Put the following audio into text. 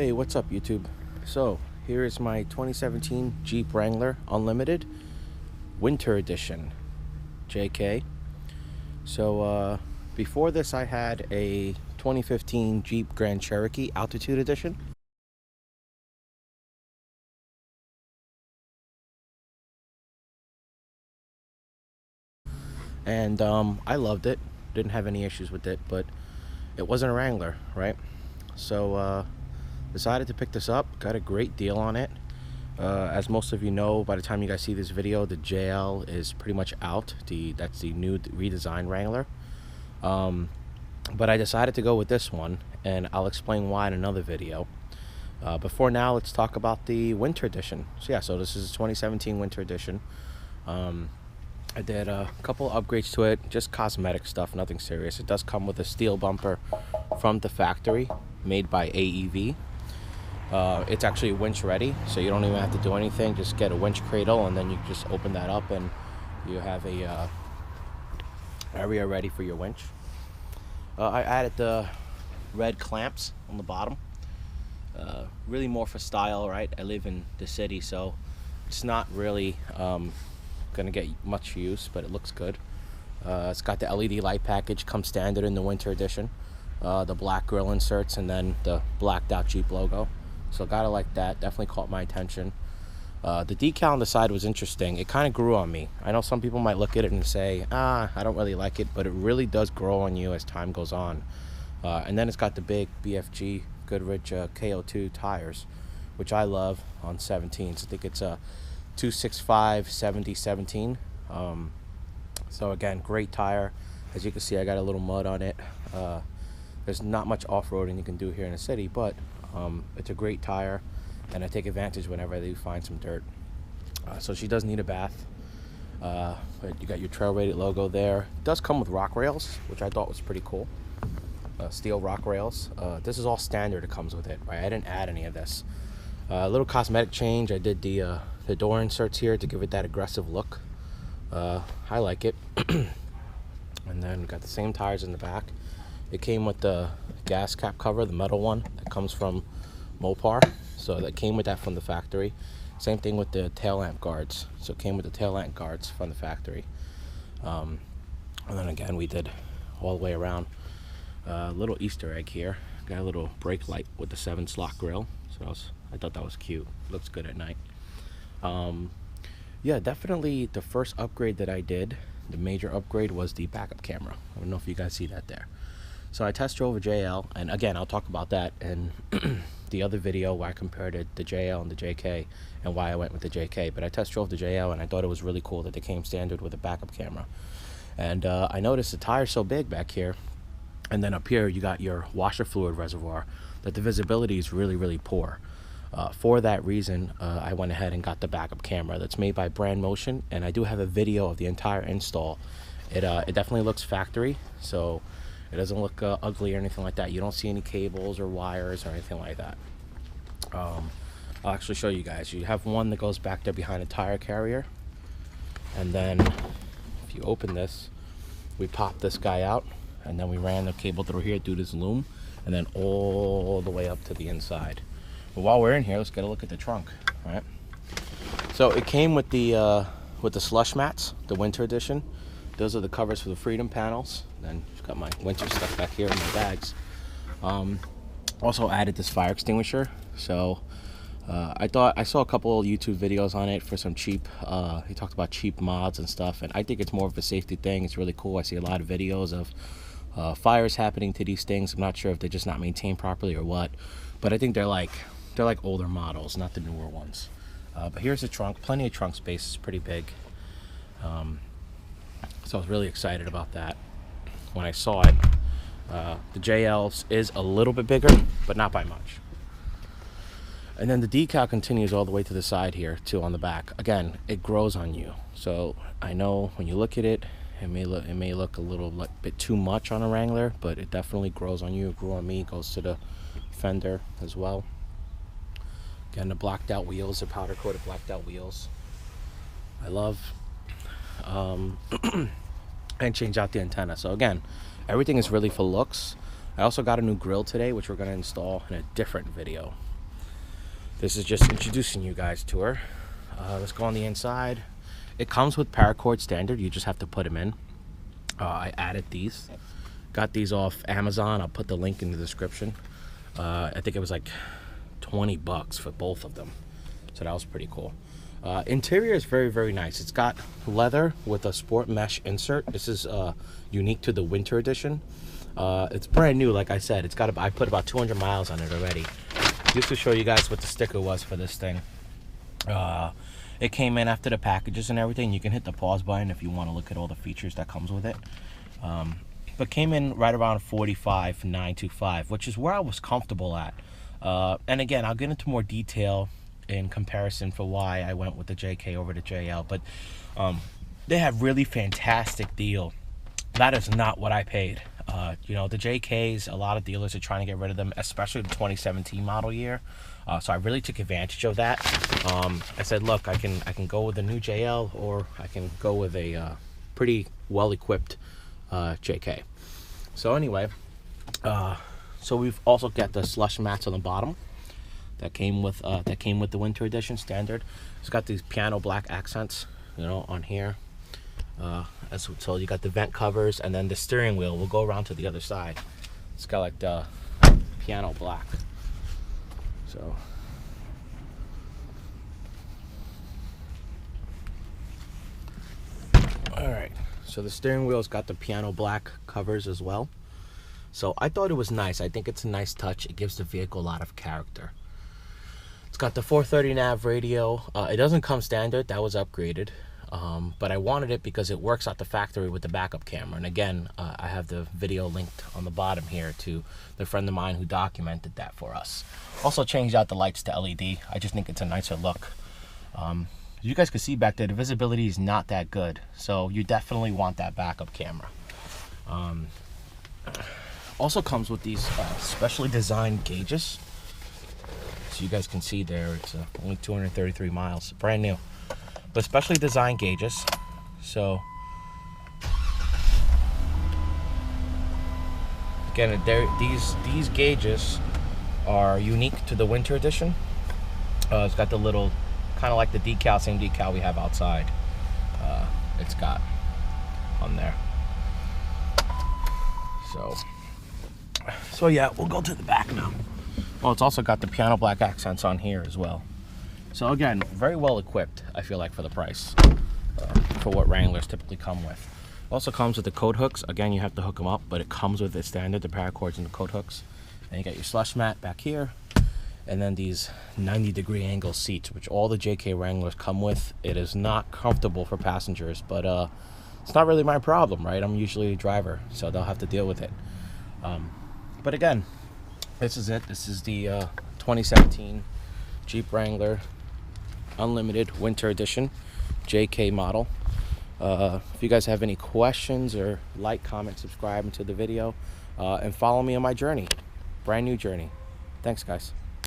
Hey, what's up YouTube? So here is my 2017 Jeep Wrangler Unlimited Winter Edition JK. So before this I had a 2015 Jeep Grand Cherokee Altitude Edition. And I loved it. Didn't have any issues with it, but it wasn't a Wrangler, right? So decided to pick this up. Got a great deal on it. As most of you know, by the time you guys see this video, the JL is pretty much out. That's the new redesigned Wrangler. But I decided to go with this one, and I'll explain why in another video. But for now, let's talk about the Winter Edition. So yeah, so this is 2017 Winter Edition. I did a couple upgrades to it, just cosmetic stuff, nothing serious. It does come with a steel bumper from the factory, made by AEV. It's actually winch ready, so you don't even have to do anything. Just get a winch cradle, and then you just open that up, and you have a area ready for your winch. I added the red clamps on the bottom. Really more for style, right? I live in the city, so it's not really gonna get much use, but it looks good. It's got the LED light package, comes standard in the Winter Edition. The black grill inserts, and then the blacked out Jeep logo. So gotta like that. Definitely caught my attention. The decal on the side was interesting. It kind of grew on me. I know some people might look at it and say, I don't really like it, but it really does grow on you as time goes on. And then it's got the big BFG Goodrich KO2 tires, which I love on 17s. I think it's a 265 7017. So again, great tire. As you can see, I got a little mud on it. There's not much off-roading you can do here in the city, but it's a great tire, and I take advantage whenever I do find some dirt. So she does need a bath. But you got your trail rated logo there. It does come with rock rails, which I thought was pretty cool. Steel rock rails. This is all standard. It comes with it, right? I didn't add any of this. A little cosmetic change. I did the door inserts here to give it that aggressive look. I like it. And then got the same tires in the back. It came with the gas cap cover, the metal one that comes from Mopar. So that came with that from the factory. Same thing with the tail lamp guards. So it came with the tail lamp guards from the factory. And then again, we did all the way around. Little Easter egg here. Got a little brake light with the 7-slot grill. So I thought that was cute. Looks good at night. Yeah, definitely the first upgrade that I did, the major upgrade, was the backup camera. I don't know if you guys see that there. So I test drove a JL, and again, I'll talk about that in the other video where I compared the JL and the JK and why I went with the JK. But I test drove the JL, and I thought it was really cool that they came standard with a backup camera. And I noticed the tire's so big back here, and then up here you got your washer fluid reservoir, that the visibility is really, really poor. For that reason, I went ahead and got the backup camera that's made by Brand Motion, and I do have a video of the entire install. It definitely looks factory, so it doesn't look ugly or anything like that. You don't see any cables or wires or anything like that. I'll actually show you guys. You have one that goes back there behind a tire carrier, and then if you open this, we pop this guy out, and then we ran the cable through here through this loom, and then all the way up to the inside. But while we're in here, let's get a look at the trunk. All right. So it came with the Slush Mats, the Winter Edition. Those are the covers for the Freedom panels. Then just got my winter stuff back here in my bags. Also added this fire extinguisher. So I saw a couple YouTube videos on it for some cheap. He talked about cheap mods and stuff, and I think it's more of a safety thing. It's really cool. I see a lot of videos of fires happening to these things. I'm not sure if they're just not maintained properly or what, but I think they're like older models, not the newer ones. But here's the trunk. Plenty of trunk space. It's pretty big. So I was really excited about that when I saw it. The JL is a little bit bigger, but not by much. And then the decal continues all the way to the side here too on the back. Again, it grows on you. So I know when you look at it, it may look a little bit too much on a Wrangler, but it definitely grows on you. It grew on me. It goes to the fender as well. Again, the blacked out wheels, the powder coated blacked out wheels. I love. And change out the antenna. So again, everything is really for looks. I also got a new grill today, which we're going to install in a different video. this is just introducing you guys to her. Let's go on the inside. It comes with paracord standard. You just have to put them in. I added these. Got these off Amazon. I'll put the link in the description. I think it was like 20 bucks for both of them. So that was pretty cool. Interior is very, very nice. It's got leather with a sport mesh insert. This is unique to the winter edition. It's brand new, like I said. It's got I put about 200 miles on it already. Just to show you guys what the sticker was for this thing. It came in after the packages and everything. You can hit the pause button if you want to look at all the features that comes with it. But came in right around 45,925, which is where I was comfortable at. And again, I'll get into more detail in comparison for why I went with the JK over the JL. But they have really fantastic deal. That is not what I paid. You know, the JKs, a lot of dealers are trying to get rid of them, especially the 2017 model year. So I really took advantage of that. I said, look, I can go with a new JL, or I can go with a pretty well-equipped JK. So anyway, so we've also got the Slush Mats on the bottom that came with the winter edition standard. It's got these piano black accents, you know, on here. So you got the vent covers, and then the steering wheel will go around to the other side. It's got like the piano black. So all right, so the steering wheel's got the piano black covers as well. So I thought it was nice. I think it's a nice touch. It gives the vehicle a lot of character. It's got the 430 nav radio. It doesn't come standard, that was upgraded. But I wanted it because it works out the factory with the backup camera. And again, I have the video linked on the bottom here to the friend of mine who documented that for us. Also changed out the lights to LED. I just think it's a nicer look. You guys can see back there, the visibility is not that good. So you definitely want that backup camera. Also comes with these specially designed gauges. So you guys can see there, it's only 233 miles, brand new. But specially designed gauges. So again, these gauges are unique to the winter edition. It's got the little, kind of like the decal, same decal we have outside. It's got on there. So yeah, we'll go to the back now. Well, it's also got the piano black accents on here as well. So again, very well equipped, I feel like, for the price, for what Wranglers typically come with. Also comes with the coat hooks. Again, you have to hook them up, but it comes with the standard, the paracords and the coat hooks. And you got your slush mat back here, and then these 90-degree angle seats, which all the JK Wranglers come with. It is not comfortable for passengers, but it's not really my problem, right? I'm usually a driver, so they'll have to deal with it. But again, this is it. This is the 2017 Jeep Wrangler Unlimited Winter Edition JK model. If you guys have any questions, or like, comment, subscribe to the video, and follow me on my journey, brand new journey. Thanks, guys.